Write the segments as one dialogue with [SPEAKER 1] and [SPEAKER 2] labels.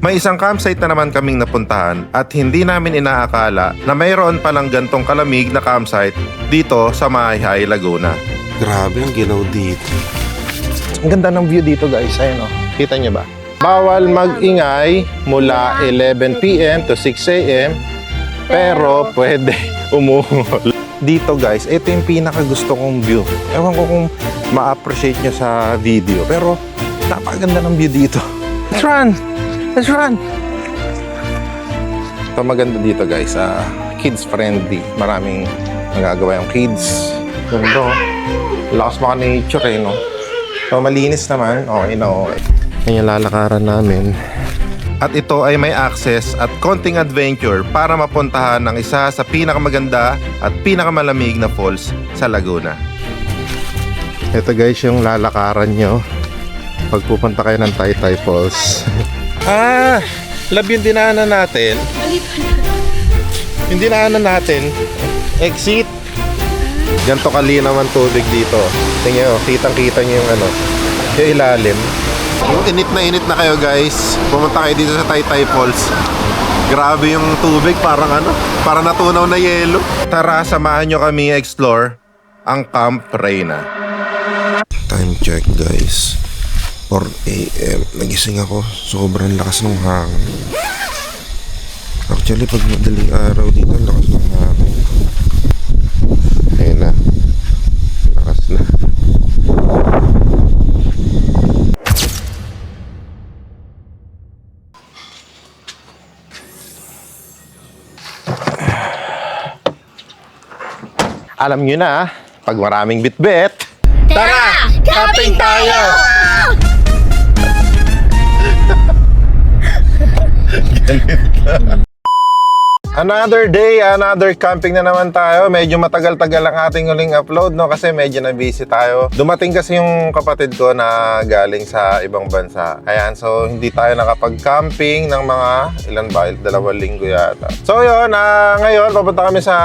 [SPEAKER 1] May isang campsite na naman kaming napuntahan at hindi namin inaakala na mayroon palang gantong kalamig na campsite dito sa Maayhay, Laguna.
[SPEAKER 2] Grabe ang ginaw dito.
[SPEAKER 1] Ang ganda ng view dito guys, ayun o. Kita nyo ba? Bawal mag-ingay mula 11 p.m. to 6 a.m. Pero pwede umuhol. Dito guys, ito yung pinakagusto kong view. Ewan ko kung ma-appreciate nyo sa video. Pero napakaganda ng view dito. Let's run! Let's run! Ito maganda dito guys. Kids friendly. Maraming nagagawa yung kids. Ganda. Lakas maka nature eh, no? So malinis naman. Okay na okay. Yan yung lalakaran namin. At ito ay may access at konting adventure para mapuntahan ang isa sa pinakamaganda at pinakamalamig na falls sa Laguna. Ito guys yung lalakaran nyo pag pupunta kayo ng Taytay Falls. Love yung dinaanan natin. Yung dinaanan natin, exit. Ganto kalinaw ang tubig dito. Tingnan nyo, kitang-kita nyo yung yung ilalim. Yung init na kayo guys, pumunta kayo dito sa Taytay Falls. Grabe yung tubig, parang parang natunaw na yelo. Tara, samahan nyo kami explore ang Camp Reyna.
[SPEAKER 2] Time check guys. 4 a.m. Nagising ako. Sobrang lakas ng hangin. Actually, pag madaling araw dito, lakas ng hangin.
[SPEAKER 1] Ayun na. Lakas na. Alam nyo na, pag maraming bitbit, tara! Camping tayo! Another day, another camping na naman tayo. Medyo matagal-tagal ang ating huling upload, no? Kasi medyo na-busy tayo. Dumating kasi yung kapatid ko na galing sa ibang bansa. Ayan, so hindi tayo nakapag-camping ng mga, ilan ba? 2 linggo yata. So yun, ngayon papunta kami sa,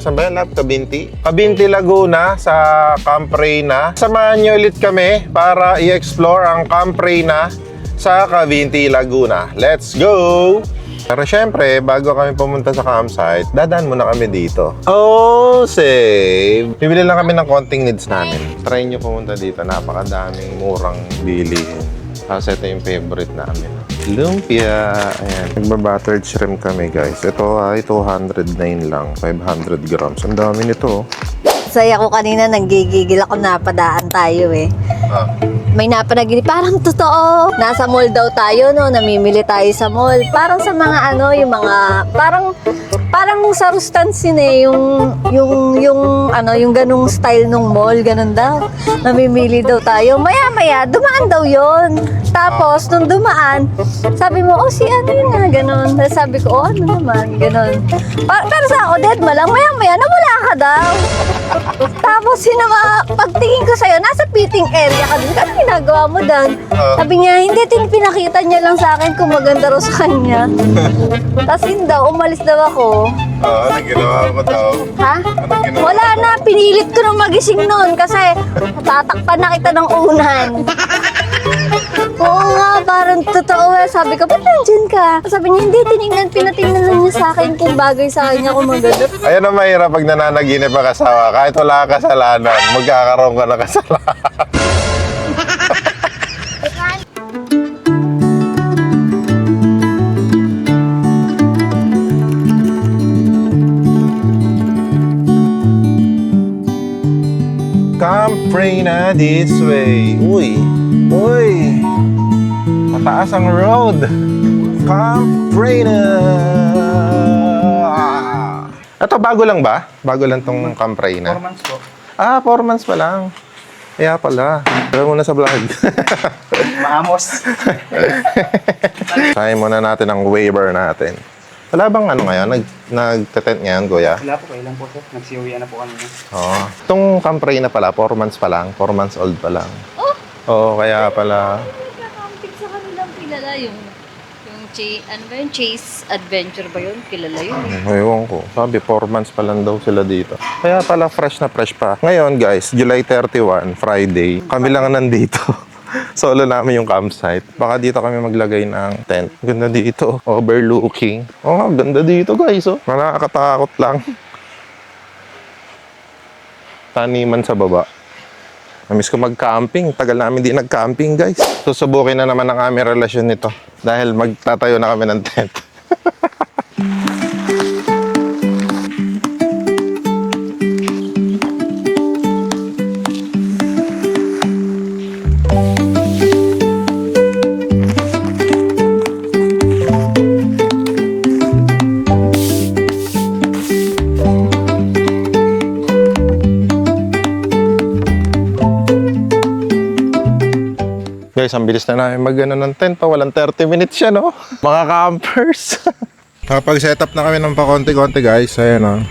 [SPEAKER 1] saan ba yan? Cabinti, Laguna, sa Camp Reyna. Samahan nyo ulit kami para i-explore ang Camp Reyna sa Cabinti, Laguna. Let's go! Pero syempre, bago kami pumunta sa campsite, dadaan muna kami dito. Oh, save! Bibili lang kami ng konting needs namin. Try nyo pumunta dito. Napakadaming murang bilihin. Kasi ito yung favorite namin. Lumpia! Ayan. Nagba-buttered shrimp kami, guys. Ito ay 209 lang. 500 grams. Ang dami nito.
[SPEAKER 3] Saya ko kanina, nanggigigil ako, napadaan tayo eh. May napanaginip, parang totoo. Nasa mall daw tayo, no? Namimili tayo sa mall. Parang sa mga yung mga, parang sa Rustansin eh, yung ganung style nung mall, ganun daw. Namimili daw tayo. Maya-maya, dumaan daw yon. Tapos, nung dumaan, sabi mo, si yun nga, ganun. Sabi ko, ano naman, ganun. Pero sa ako, dead malang, maya-maya, nawala ka daw. Tapos, pagtingin ko sa'yo, nasa fitting area ka dun. Ano ginagawa mo dun? Sabi niya, hindi, pinakita niya lang sa akin kung maganda raw sa kanya. Tapos yun daw, umalis daw ako.
[SPEAKER 1] Anong ginawa mo daw?
[SPEAKER 3] Ha? Wala na, pinilit ko nang magising nun kasi tatakpan na kita ng unan. Oo nga, parang totoo eh. Sabi ko, ba't nandiyan ka? Sabi niya, hindi, pinatingnan lang niya sa akin kung bagay sa kanya kung maganda.
[SPEAKER 1] Ayan ang mahirap pag nananaginip ang kasawa. Kahit wala kang kasalanan, magkakaroon ka ng kasalanan. Camp Reyna this way. Uy! Mataas ang road. Camp Reyna. Ito, bago lang ba? Bago lang tong Camp Reyna?
[SPEAKER 4] 4 months po.
[SPEAKER 1] 4 months pa lang. Kaya pala. Tara muna sa vlog.
[SPEAKER 4] Maamos.
[SPEAKER 1] Sahin muna natin ang waiver natin. Wala bang ngayon? Nag-tent ngayon, Kuya?
[SPEAKER 4] Wala po, kailan po sir. Nagsiuwi na po kami.
[SPEAKER 1] Oo. Itong Camp Reyna pala, 4 months pa lang. 4 months old pa lang.
[SPEAKER 3] Oh!
[SPEAKER 1] Oo, kaya pala.
[SPEAKER 3] Nakamping sa kanilang kilala yung Chase Adventure ba yun? Kilala yun eh.
[SPEAKER 1] Ewan ko. Sabi, 4 months pa lang daw sila dito. Kaya pala fresh na fresh pa. Ngayon guys, July 31, Friday. Kami lang nandito. Solo namin yung campsite. Baka dito kami maglagay ng tent. Ganda dito. Overlooking. Oh, ganda dito guys. Oh. Nakakatakot lang. Taniman sa baba. Namiss ko mag-camping. Tagal namin di nag-camping guys. Susubukin na naman ang aming relasyon nito. Dahil magtatayo na kami ng tent. Guys, ang bilis na namin mag-ano ng tent. Walang 30 minutes siya, no? Mga campers. Kapag-setup na kami ng pakonti-konti, guys. Ayan, no?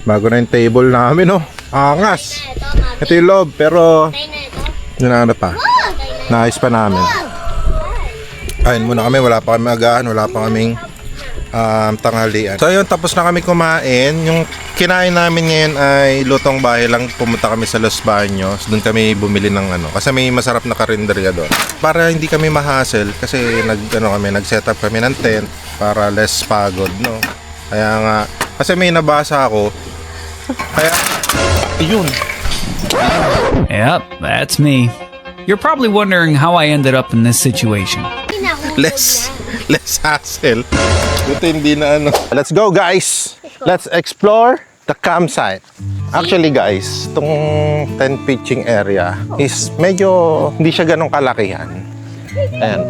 [SPEAKER 1] Bago na yung table namin, no? Angas! Ito yung loob, pero... Yun na ano pa. Naayos pa namin. Ayun muna kami. Wala pa kami agahan. Wala pa kaming tanghalian. So, yun. Tapos na kami kumain. Yung kinain namin ngayon ay lutong bahay lang. Pumunta kami sa Los Baños. Doon kami bumili ng ano. Kasi may masarap na karinderya doon. Para hindi kami ma-hassle. Kasi nag-set up kami ng tent. Para less pagod, no? Kaya nga. Kasi may nabasa ako. Kaya, yun.
[SPEAKER 5] Yep, that's me. You're probably wondering how I ended up in this situation.
[SPEAKER 1] Less hassle. Buti hindi na ano. Let's go guys! Let's explore the campsite. Actually guys, itong tent pitching area is medyo hindi siya ganong kalakihan. Ayan.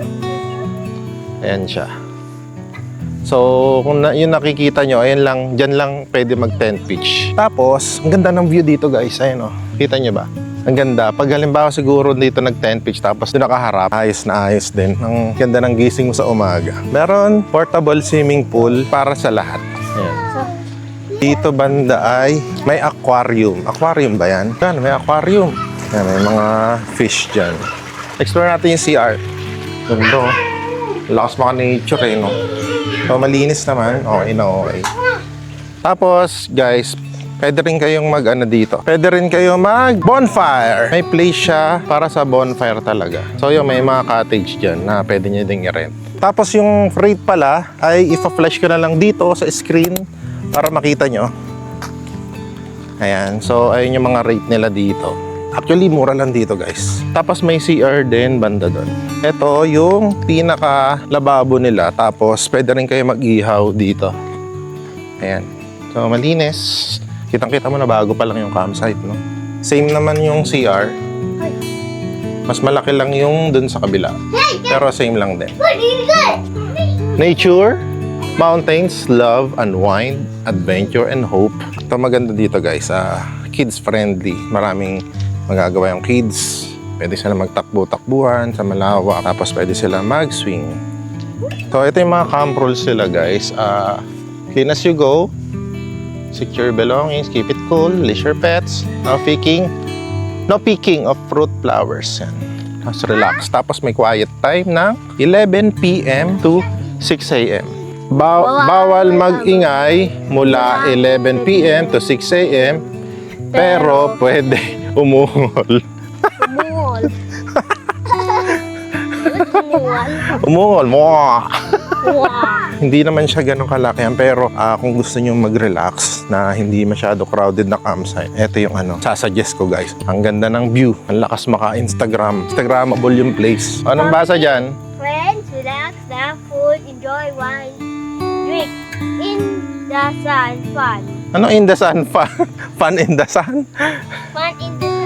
[SPEAKER 1] Ayan siya. So, kung yung nakikita nyo, ayan lang, dyan lang pwede mag-tent pitch. Tapos, ang ganda ng view dito guys. Ayan o. Kita nyo ba? Ang ganda. Pag halimbawa siguro dito nag-tent pitch tapos doon nakaharap, ayos na ayos din. Ang ganda ng gising mo sa umaga. Meron portable swimming pool para sa lahat. Ayan. Dito banda ay may aquarium. Aquarium ba yan? Yan, may aquarium. Yan, may mga fish dyan. Explore natin yung CR. Ganda oh. Lakas mga nature eh, no? So, malinis naman. Okay na okay. Tapos, guys, pwede rin kayong mag-ano dito. Pwede rin kayong mag-bonfire. May place siya para sa bonfire talaga. So, yun, may mga cottage dyan na pwede nyo ding i-rent. Tapos, yung rate pala ay ipa-flash ko na lang dito sa screen para makita nyo. Ayan. So, ayun yung mga rate nila dito. Actually, mura lang dito, guys. Tapos, may CR din banda doon. Ito yung pinaka-lababo nila. Tapos, pwede rin kayo mag-ihaw dito. Ayan. So, malinis. Kitang-kita mo na bago pa lang yung campsite, no? Same naman yung CR. Mas malaki lang yung dun sa kabila. Pero same lang din. Nature, mountains, love, unwind, adventure, and hope. Ito maganda dito, guys. Kids friendly. Maraming magagawa yung kids. Pwede sila magtakbo-takbuhan sa malawak. Tapos pwede sila mag-swing. So, ito yung mga camp rules sila, guys. Clean as you go. Secure belongings, keep it cool, leash your pets, no picking of fruit flowers. Yan. Tapos relax. Tapos may quiet time ng 11 p.m. to 6 a.m. Bawal mag-ingay mula 11 p.m. to 6 a.m. Pero pwede umuhol. Umuhol mo. Hindi naman siya ganun kalakihan, pero kung gusto nyo mag-relax na hindi masyado crowded na campsite, ito yung sasuggest ko guys. Ang ganda ng view, ang lakas maka-Instagram. Instagrammable yung place. Anong basa dyan?
[SPEAKER 6] Friends, relax, have food, enjoy wine, drink, in the sun, fun.
[SPEAKER 1] Ano in the sun? Fun in the sun?
[SPEAKER 6] Fun in the sun.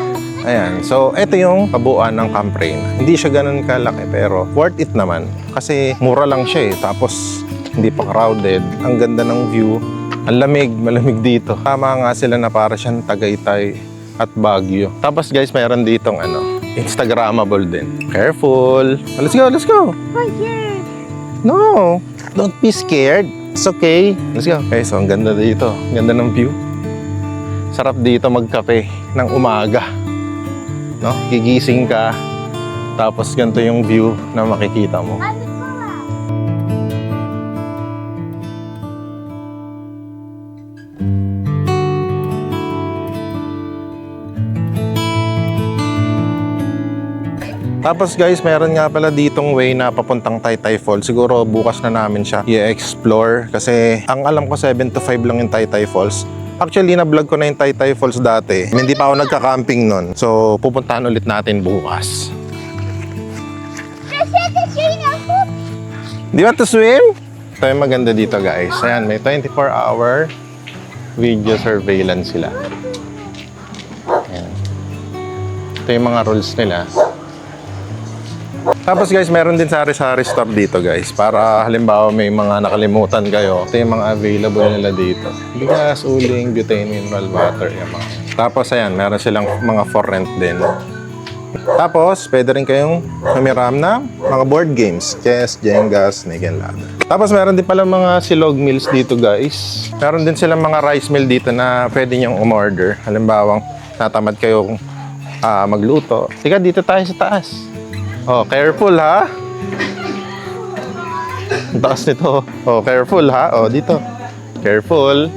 [SPEAKER 1] Ayan, so ito yung kabuuan ng Camp Reyna. Hindi siya ganun kalaki pero worth it naman. Kasi mura lang siya eh. Tapos hindi pa crowded. Ang ganda ng view. Ang lamig, malamig dito. Tama nga sila na para siyang Tagaytay at Baguio. Tapos guys, mayroon ditong Instagrammable din. Careful. Let's go, let's go.
[SPEAKER 6] Right here.
[SPEAKER 1] No, don't be scared. It's okay. Let's go. Okay, so ang ganda dito. Ang ganda ng view. Sarap dito magkape ng umaga. No? Gigising ka, tapos ganito yung view na makikita mo. Tapos guys, meron nga pala ditong way na papuntang Taytay Falls. Siguro bukas na namin siya i-explore kasi ang alam ko 7 to 5 lang yung Taytay Falls. Actually, na-vlog ko na yung Taytay Falls dati. Hindi pa ako nagka-camping nun. So, pupuntahan ulit natin bukas. Di ba to swim? Ito yung maganda dito guys. Ayan, may 24-hour video surveillance sila. Ayan. Ito yung mga rules nila. Tapos guys, meron din sari-sari stop dito guys. Para halimbawa may mga nakalimutan kayo. Ito yung mga available nila dito. Bigas, uling, butane, mineral water. Yung mga. Tapos ayan, meron silang mga for rent din. Tapos, pwede rin kayong humiram na mga board games. Chess, Jenga, Snake and Ladder. Tapos, meron din pala mga silog meals dito, guys. Meron din silang mga rice meal dito na pwede nyong umorder. Halimbawa, natamad kayong magluto. Tika, dito tayo sa taas. Oh, careful ha. Ang taas nito. Oh, careful ha. Oh, dito. Careful.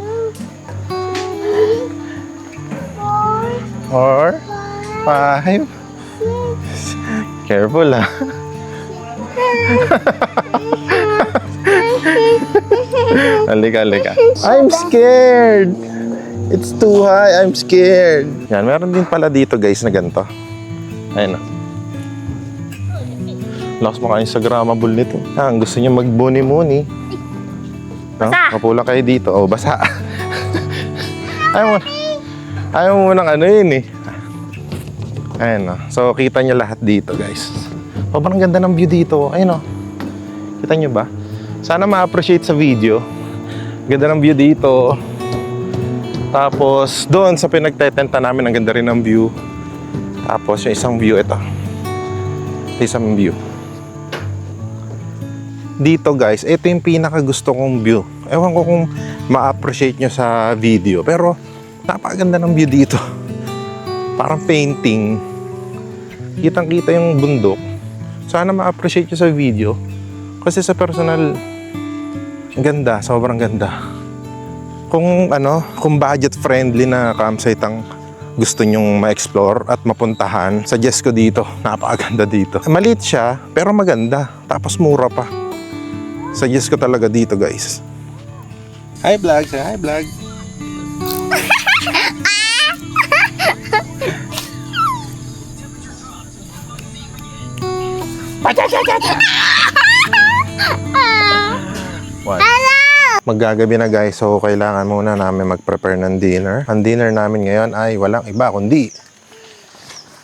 [SPEAKER 1] 4, 5. Careful ha. Halika. I'm scared. It's too high. I'm scared. Yan, meron din pala dito guys na ganito. Ayun o. Lakas makain sa gramable nito. Ang gusto niya magbuni-muni. No? Kapula kayo dito. Oh, basa. Ayaw mo ng ano yun eh. Ayan o. So, kita nyo lahat dito, guys. Sobrang ganda ng view dito. Ayun o. Kita nyo ba? Sana ma-appreciate sa video. Ganda ng view dito. Tapos, doon sa pinagtetenta namin, ang ganda rin ng view. Tapos, yung isang view, ito. Isang view. Dito, guys, ito yung pinakagusto kong view. Ewan ko kung ma-appreciate nyo sa video. Pero, napakaganda ng view dito. Parang painting. Kitang-kita yung bundok. Sana ma-appreciate nyo sa video. Kasi sa personal, ang ganda, sobrang ganda. Kung budget friendly na campsite ang gusto nyong ma-explore at mapuntahan, suggest ko dito. Napakaganda dito. Maliit siya, pero maganda. Tapos mura pa. Suggest ko talaga dito, guys. Hi, vlog. Say hi, vlog. What? Maggagabi na guys, so kailangan muna namin mag-prepare ng dinner. Ang dinner namin ngayon ay walang iba kundi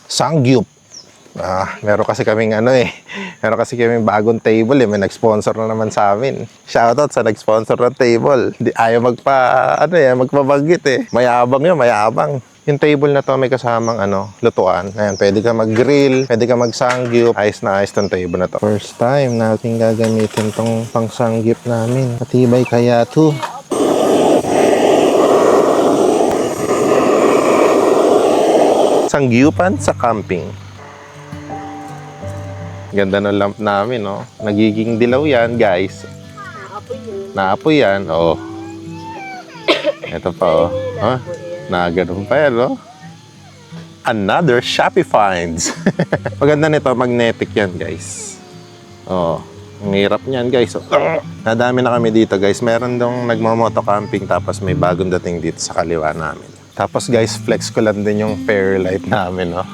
[SPEAKER 1] Sangyup. Meron kasi kaming meron kasi kaming bagong table eh. May nag-sponsor na naman sa amin. Shoutout sa nag-sponsor ng table. Ayaw magpabanggit eh. Mayabang yun, mayabang. Yung table na to may kasamang lutuan. Ayan, pwede ka mag-grill, pwede ka mag-sangyup. Ayos na ayos tong table na to. First time natin gagamitin tong pang-sangyup namin. Matibay kaya to. Sangyupan sa camping. Ganda ng lamp namin, no? Nagiging dilaw yan, guys. Naapoy yan, oh. Ito pa, oh. Huh? Na ganun pa yan, no? Another Shopee finds. Maganda nito, magnetic yan, guys. Oh, ang hirap niyan, guys. Oh. Nadami na kami dito, guys. Meron dong nagmamoto camping tapos may bagong dating dito sa kaliwa namin. Tapos, guys, flex ko lang din yung fairy light namin, no?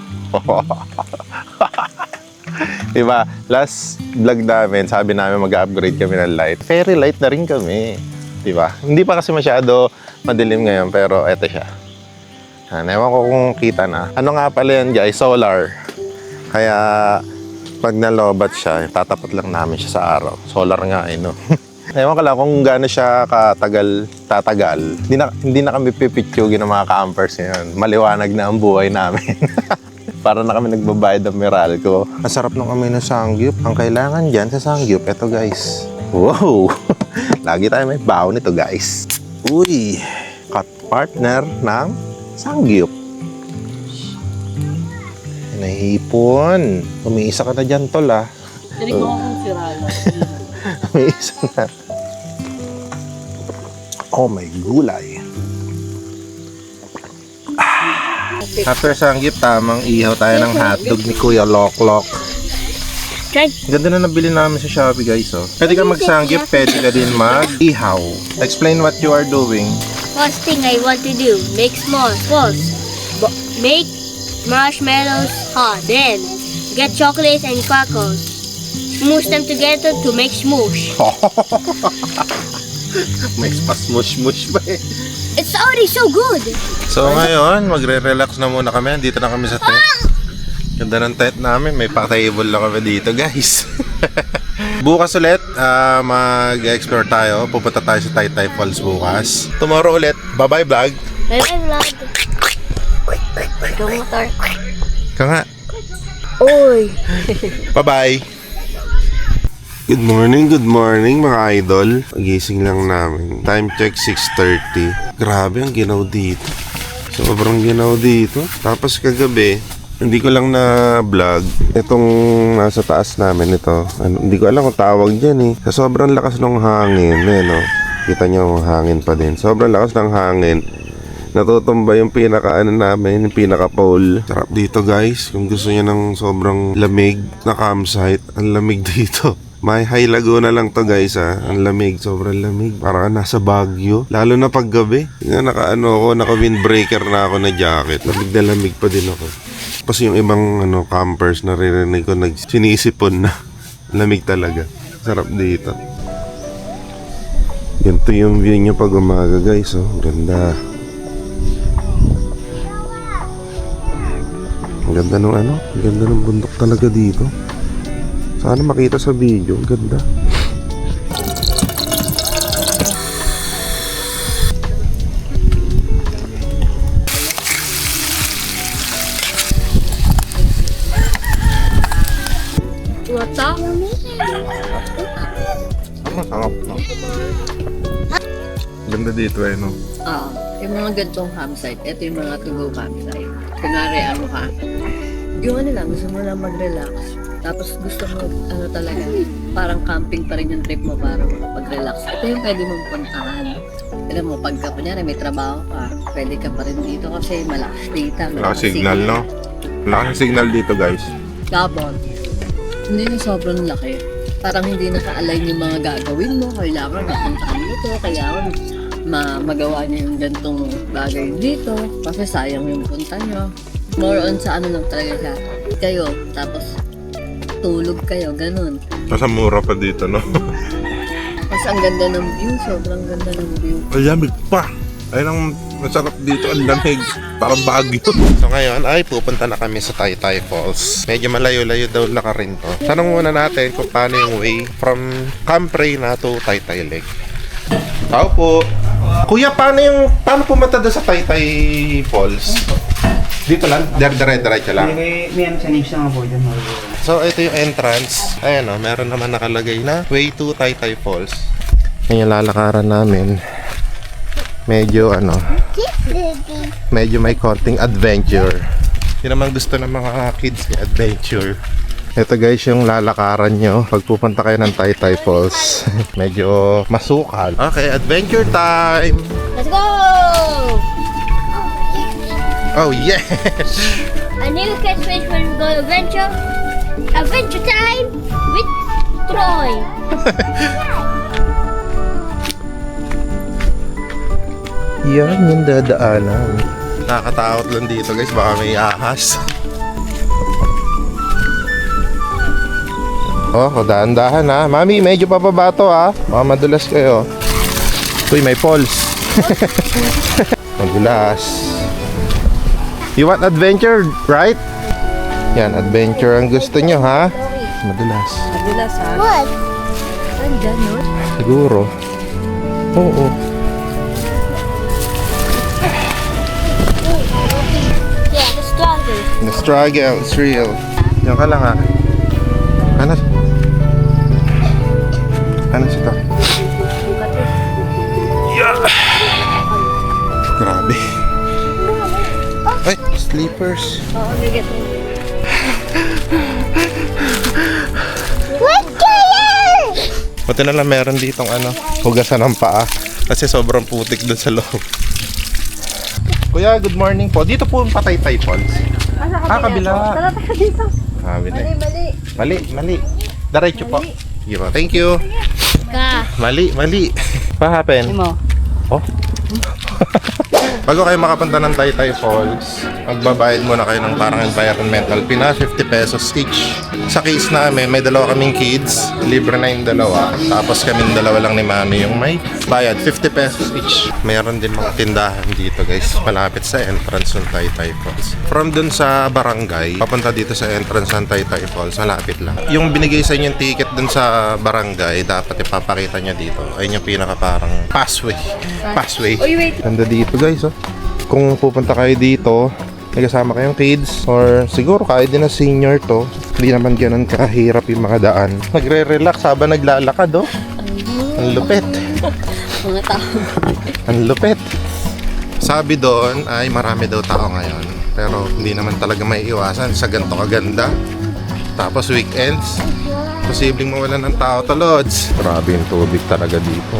[SPEAKER 1] Diba? Last vlog namin, sabi namin mag-upgrade kami ng light. Fairy light na rin kami. Diba? Hindi pa kasi masyado madilim ngayon, pero eto siya. Ewan ko kung kita na. Ano nga pala yan, guys? Solar. Kaya, pag nalobat siya, tatapat lang namin siya sa araw. Solar nga, no? Ewan ko lang kung gaano siya tatagal. Hindi na kami pipitsugin ng mga campers ngayon. Maliwanag na ang buhay namin. Para na kami nagbabayad ng Meralco. Ang sarap ng amoy ng sangyup. Ang kailangan dyan sa sangyup, eto guys. Wow! Lagi tayo may baon nito, guys. Uy! Cut partner ng sangyup. Nahihipon. Umiisa ka na dyan, tol, ah.
[SPEAKER 7] Tinig mo akong sirala.
[SPEAKER 1] Umiisa na. Oh, may gulay. After sangyup, tamang ihaw tayo ng hotdog ni Kuya Loklok.
[SPEAKER 6] Try.
[SPEAKER 1] Ganda na nabili namin sa Shopee, guys, oh. Pwede ka magsanggip, pwede ka din mag-ihaw. Explain what you are doing.
[SPEAKER 6] First thing I want to do, make small balls. Make marshmallows hot. Then, get chocolates and crackers. Smoosh them together to make smoosh.
[SPEAKER 1] May pa-smush-mush pa eh.
[SPEAKER 6] It's already so good.
[SPEAKER 1] So ngayon, magre-relax na muna kami. Dito na kami sa tent. Ganda ng tent namin. May pa-table na kami dito, guys. Bukas ulit, mag-explore tayo. Pupunta tayo sa Taytay Falls bukas. Tomorrow ulit, bye-bye vlog.
[SPEAKER 6] Bye-bye vlog.
[SPEAKER 3] Ikaw motor.
[SPEAKER 1] Ka nga.
[SPEAKER 3] Uy!
[SPEAKER 1] Bye-bye. Good morning mga idol. Gising lang namin. Time check 6:30. Grabe ang ginaw dito. Sobrang ginaw dito. Tapos kagabi, hindi ko lang na vlog itong nasa taas namin ito. Hindi ko alam kung tawag dyan eh. Sa sobrang lakas ng hangin, no? Kita nyo hangin pa din. Sobrang lakas ng hangin. Natutumba yung pinaka namin, yung pinaka pole. Sarap dito, guys. Kung gusto niyo ng sobrang lamig na campsite, ang lamig dito. May high Laguna lang to, guys, ha. Ang lamig, sobrang lamig. Parang nasa Baguio. Lalo na paggabi. Naka windbreaker na ako na jacket. Lamig na lamig pa din ako. Tapos yung ibang campers naririnig ko sinisipon na. Lamig talaga. Sarap dito. Ganito yung view nyo pag umaga, guys, oh. Ganda. Ang ganda ng ang ganda ng bundok talaga dito. Sana makita sa video, ang ganda.
[SPEAKER 3] Wata?
[SPEAKER 1] Masarap, no? Ganda dito eh, no?
[SPEAKER 7] Yung mga gantong campsite, ito yung mga to-go campsite. Kunwari, ano ka, yung ano lang, gusto mo lang mag-relax. Tapos gusto mo, ano talaga, parang camping pa rin yung trip mo para makapag-relax. Ito yung pwede mong puntahan. Alam mo, pagka kunyari may trabaho ka, pwede ka pa rin dito kasi malakas data.
[SPEAKER 1] Wala signal, no? Wala kang signal dito, guys.
[SPEAKER 7] Gabon. Hindi na sobrang laki. Parang hindi naka-align yung mga gagawin mo. Kailangan mapuntahan mo ito. Kailangan magawa niyo yung gantong bagay dito. Kasi sayang yung punta nyo. More on sa ano lang talaga siya. Kayo, tapos tulog kayo, ganun.
[SPEAKER 1] Nasa mura pa dito, no?
[SPEAKER 7] Kasi ang ganda ng view, sobrang ganda ng view.
[SPEAKER 1] Ang lamig pa. Ayun ang masarap dito, ang lamig. Parang Baguio. So ngayon ay pupunta na kami sa Taytay Falls. Medyo malayo-layo daw na ka rin to. Tanong muna natin kung paano yung way from Camp Reyna to Taytay Lake. Tao po. Kuya, paano pumunta doon sa Taytay Falls? Dito lang? Diretso lang?
[SPEAKER 4] May ano sa names na po dyan.
[SPEAKER 1] So ito yung entrance. Ayan o, meron naman nakalagay na way to Taytay Falls. Yan yung lalakaran namin. Medyo medyo may konting adventure. Yun naman gusto ng mga kids, adventure. Ito guys yung lalakaran nyo pag pupunta kayo ng Taytay Falls. Medyo masukal. Okay, adventure time!
[SPEAKER 6] Let's go!
[SPEAKER 1] Oh yes!
[SPEAKER 6] A new catchphrase when we go adventure. Adventure time with Troy.
[SPEAKER 1] Yan yung dadaanan. Nakakatakot lang dito guys, baka may ahas. Oh, dahan-dahan ha. Mami, medyo pababa to ha. Baka madulas kayo. Uy, may falls. Madulas. You want adventure, right? Yan, adventure ang gusto nyo ha. Madulas.
[SPEAKER 3] Madulas ha?
[SPEAKER 6] What?
[SPEAKER 3] Saan dyan, no?
[SPEAKER 1] Siguro. Oo.
[SPEAKER 6] Yeah, the struggle.
[SPEAKER 1] The struggle is real. Yan ka lang ha. Ano siya to? Yeah. Grabe. Ay, sleepers.
[SPEAKER 3] Oo, bigat mo.
[SPEAKER 1] Buti na lang meron ditong hugasan ng paa. Kasi sobrang putik dun sa loob. Kuya, good morning po. Dito po yung Taytay Falls.
[SPEAKER 3] Kabila.
[SPEAKER 1] Kabila.
[SPEAKER 3] Tara dito.
[SPEAKER 1] Mali. Diretso po. Sige po. Thank you.
[SPEAKER 6] Ka.
[SPEAKER 1] Mali. What happened?
[SPEAKER 7] Mo.
[SPEAKER 1] Oh. Bago kayo makapunta ng Taytay Falls, magbabayad muna kayo ng parang environmental fee na 50 pesos each. Sa case namin, may dalawa kaming kids, libre na yung dalawa. Tapos kaming dalawa lang ni mami yung may bayad, 50 pesos each. Mayroon din mga tindahan dito guys, malapit sa entrance ng Taytay Falls. From dun sa barangay, papunta dito sa entrance ng Taytay Falls, malapit lang. Yung binigay sa inyo yung ticket dun sa barangay, dapat ipapakita nyo dito. Ayun yung pinaka parang passway. Ganda dito guys, oh. Kung pupunta kayo dito, may kasama kayong kids, or siguro kahit din na senior to, hindi naman ganun kahirap yung mga daan. Nagre-relax habang naglalakad, oh. Ang lupit.
[SPEAKER 7] Mga tao.
[SPEAKER 1] Ang lupit. Sabi doon ay marami daw tao ngayon, pero hindi naman talaga may iwasan sa ganito kaganda. Tapos weekends, posibleng mawalan ng tao to, Lods. Grabe yung tubig talaga dito.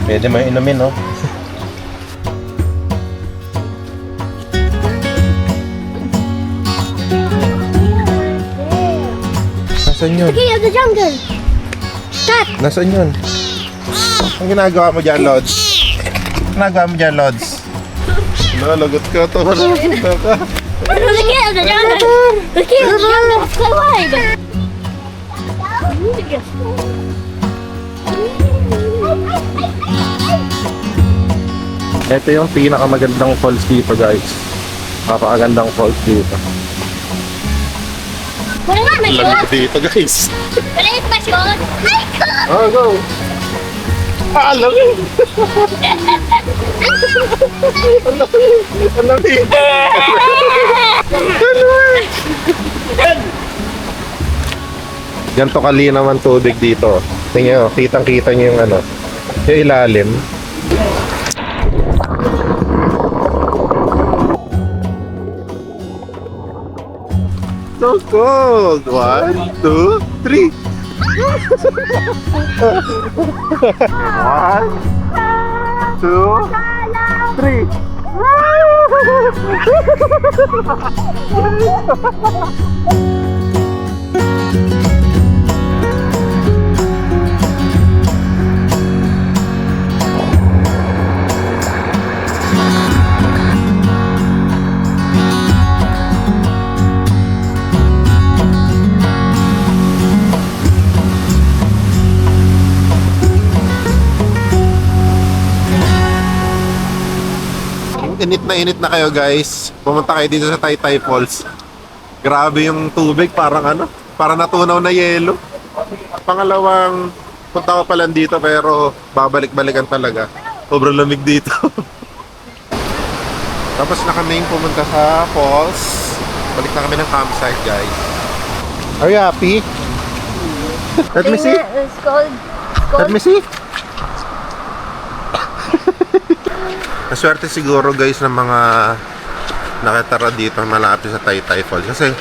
[SPEAKER 1] Pwede may inumin, no? Nasaan yun?
[SPEAKER 6] King of the jungle.
[SPEAKER 1] Nasaan yun? Ang ginagawa mo dyan, Lods? Ginagawa mo dyan, Lods? Nalagot ka to.
[SPEAKER 6] The king of the jungle. The king of the jungle. Fly wide.
[SPEAKER 1] Ito yung pinakamagandang falls dito, guys. Napakagandang falls dito.
[SPEAKER 6] What is my
[SPEAKER 1] Lamig
[SPEAKER 6] shot?
[SPEAKER 1] dito, guys.
[SPEAKER 6] What is my shot? My God.
[SPEAKER 1] Oh, go! Ah, lamig! Ang lamig! Ganito kalinaw ang tubig dito. Tingnan nyo, kitang-kita nyo yung ano, yung ilalim. So cold! 1, 2, 3! 1, 2, 3! Init na kayo guys. Pumunta kayo dito sa Taytay Falls. Grabe yung tubig, parang ano, parang natunaw na yelo. Pangalawang punta ko pa lang dito pero babalik-balikan talaga. Sobrang lamig dito. Tapos na kaming pumunta sa falls. Balik na kami ng campsite guys. Are you happy? Let me see.
[SPEAKER 3] It's cold.
[SPEAKER 1] Let me see. Naswerte siguro guys ng mga nakatara dito malapit sa Taytay Falls. Kasi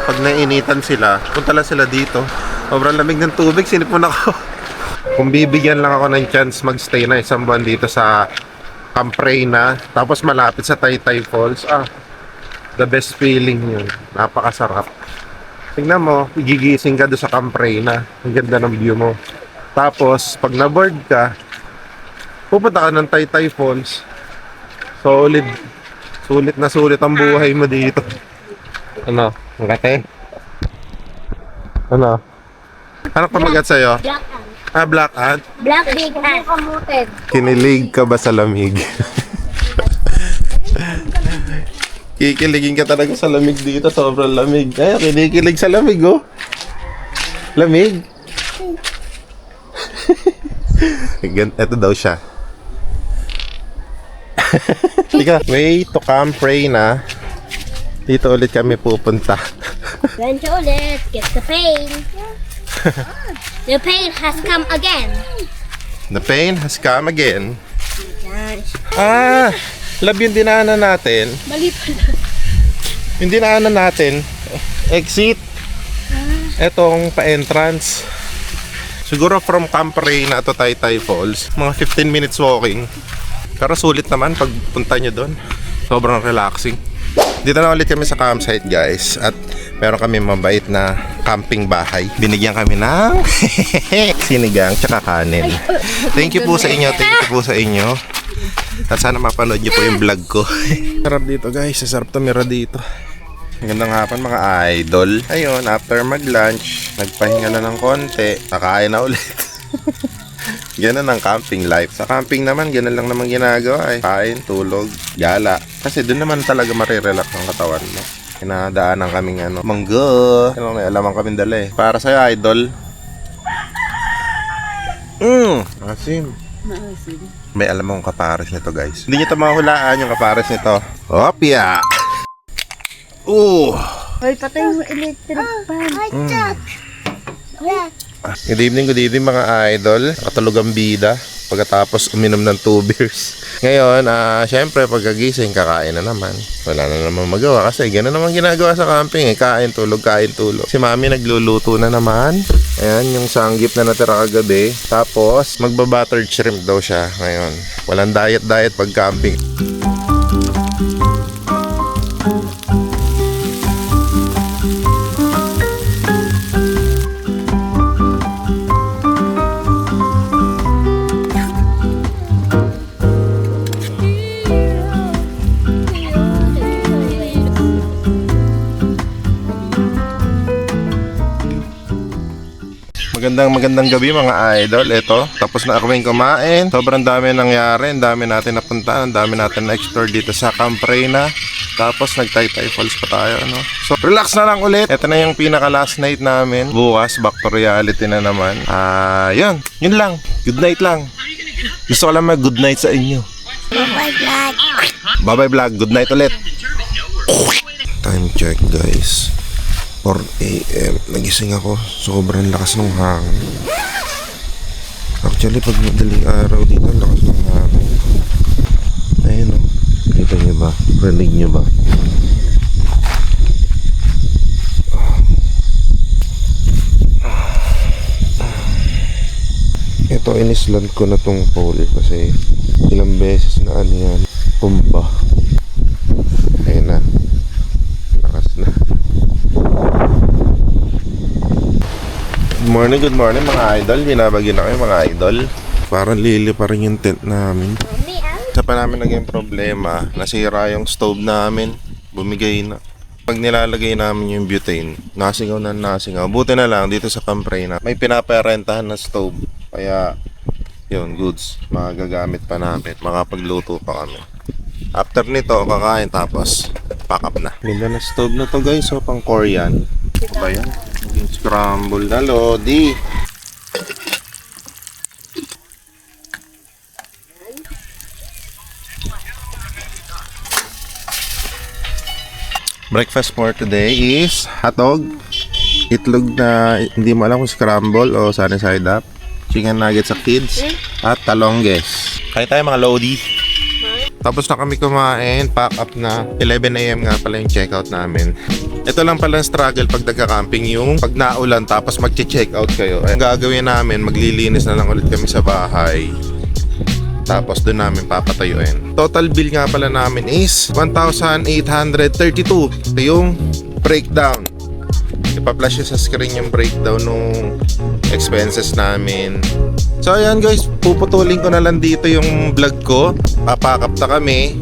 [SPEAKER 1] pag nainitan sila, punta lang sila dito. Sobrang lamig ng tubig, sinipon ako. Kung bibigyan lang ako ng chance magstay na isang buwan dito sa Camp Reyna, tapos malapit sa Taytay Falls, the best feeling yun. Napakasarap. Tingnan mo, igigising ka doon sa Camp Reyna. Ang ganda ng view mo. Tapos, pag na-board ka, pupunta ka ng Taytay Falls. Solid. Sulit na sulit ang buhay mo dito. Ano? Ang kate? Ano? Ano pamagat sa'yo?
[SPEAKER 6] Black ant.
[SPEAKER 1] Black ant?
[SPEAKER 6] Black big ant.
[SPEAKER 3] Kamuted.
[SPEAKER 1] Kinilig ka ba sa lamig? Kikiligin ka talaga sa lamig dito. Sobrang lamig. Ay, kinikilig sa lamig, oh. Lamig. Ito daw siya. Tika, way to Camp Reyna. Dito ulit kami pupunta.
[SPEAKER 6] Ganito ulit. Get the pain. The pain has come again.
[SPEAKER 1] The pain has come again.
[SPEAKER 6] Yan.
[SPEAKER 1] Love yung dinaanan natin.
[SPEAKER 6] Mali pala.
[SPEAKER 1] Yung dinaanan natin, exit. Etong pa-entrance. Siguro from Camp Reyna to Taytay Falls, mga 15 minutes walking. Pero sulit naman pag punta nyo doon. Sobrang relaxing. Dito na ulit kami sa campsite guys. At meron kami mabait na camping bahay. Binigyan kami ng sinigang tsaka kanin. Thank you po sa inyo. Thank you po sa inyo. At sana mapanood nyo po yung vlog ko. Sarap dito guys. Sarap tumira dito. Magandang hapon mga idol. Ayun, after mag-lunch, nagpahinga na ng konti. Kakain na ulit. Ganun ang camping life. Sa camping naman, ganun lang naman ginagawa eh. Kain, tulog, gala. Kasi doon naman talaga marirelax ang katawan mo. Kinadaanan kaming mangga. May alamang kaming dala eh. Para sa'yo, idol. Asim. May alamang kapares nito guys. Hindi nyo ito mahulaan yung kapares nito. Opya!
[SPEAKER 3] Hoy, patay mo electric pan.
[SPEAKER 1] Good evening mga idol. Nakatulog ang bida pagkatapos uminom ng 2 beers. Ngayon, syempre pagkagising kakain na naman. Wala na naman magawa kasi gano'n naman ginagawa sa camping eh. Kain, tulog. Si mami nagluluto na naman. Ayan, yung sanggip na natira kagabi. Tapos, magba-buttered shrimp daw siya ngayon. Walang diet pag camping. Magandang gabi mga idol. Ito, tapos na kaming kumain. Sobrang dami nangyari. Ang dami natin napunta. Ang dami natin na-explore dito sa Camp Reyna. Tapos nag-Taytay Falls pa tayo. So, relax na lang ulit. Ito na yung pinaka last night namin. Bukas, back to reality na naman. Yun lang. Good night lang. Gusto ko lang mag-good night sa inyo. Bye-bye vlog. Bye-bye vlog. Good night ulit.
[SPEAKER 2] Time check guys, 4 AM. Nagising ako. Sobrang lakas ng hangin. Actually, pag madaling araw dito, lakas ng hangin. Ayun o. Kita nyo ba? Rinig nyo ba? Ito, inisland ko na tong pole kasi ilang beses na yan. Pumba. Ayun na. Lakas na. Good morning mga idol. Binabagyo na kayo mga idol. Parang lili pa rin yung tent namin. Isa pa namin naging problema, nasira yung stove namin. Bumigay na. Pag nilalagay namin yung butane, nasingaw. Buti na lang dito sa Camp Reyna may pinaparentahan na stove. Kaya yun, goods. Magagamit pa namin. Makapagluto pa kami. After nito, kakain tapos pack up na. Ganda na stove na to guys. So pang Korean. Ano ba yan? Yung scramble na lodi. Breakfast for today is hotdog, itlog na hindi mo alam kung scramble o sunny side up, chicken nuggets sa kids, at talongges. Kain tayo mga lodi. Tapos na kami kumain, pack up na. 11 AM nga pala yung checkout namin. Ito lang pala ang struggle pag nagka-camping, yung pag naulan tapos mag-check-out kayo. Ang gagawin namin, maglilinis na lang ulit kami sa bahay. Tapos doon namin papatayuin. Total bill nga pala namin is 1,832. Ito yung breakdown. Ipa-flash sa screen yung breakdown nung expenses namin. So ayan guys, puputulin ko na lang dito yung vlog ko. Papakap na kami.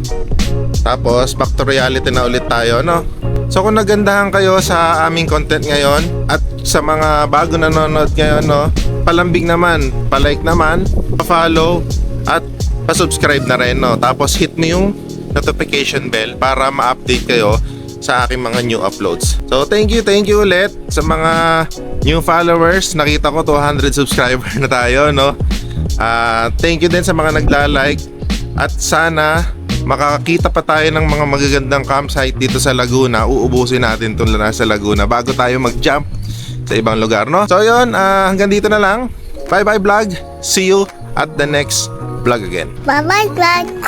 [SPEAKER 2] Tapos back to reality na ulit tayo, no? So kung nagandahan kayo sa aming content ngayon at sa mga bago nanonood ngayon, no, palambing naman, palike naman, pa-follow at pa-subscribe na rin, no? Tapos hit mo yung notification bell para ma-update kayo sa aking mga new uploads. So thank you ulit sa mga new followers. Nakita ko 200 subscriber na tayo, no? Thank you din sa mga nagla-like. At sana makakita pa tayo ng mga magagandang campsite dito sa Laguna. Uubusin natin itong sa Laguna bago tayo mag-jump sa ibang lugar, no? So yun, hanggang dito na lang. Bye bye vlog. See you at the next vlog again.
[SPEAKER 6] Bye-bye vlog.